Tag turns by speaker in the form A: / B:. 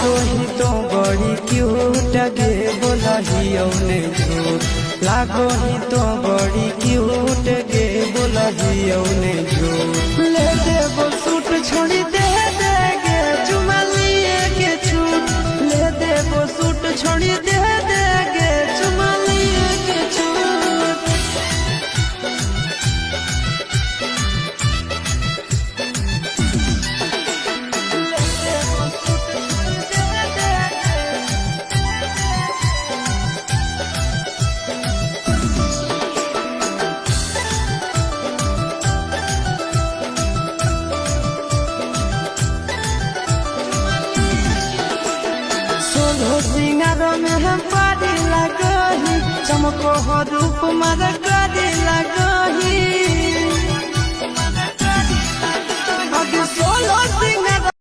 A: लागो ही तो बड़ी क्यूट गे बोलही औने झूठ लागो ही तो बड़ी क्यूट गे बोलही औने झूठ ले देबो सूट छोड़ी दे गे चुमा लिए के छूट ले देबो सूट छोड़ी दे गे चुमा लिए के छूट सिंगार में हम पारी लगही चमको हो रूप मर करी लगही अगे सोलो सिंगार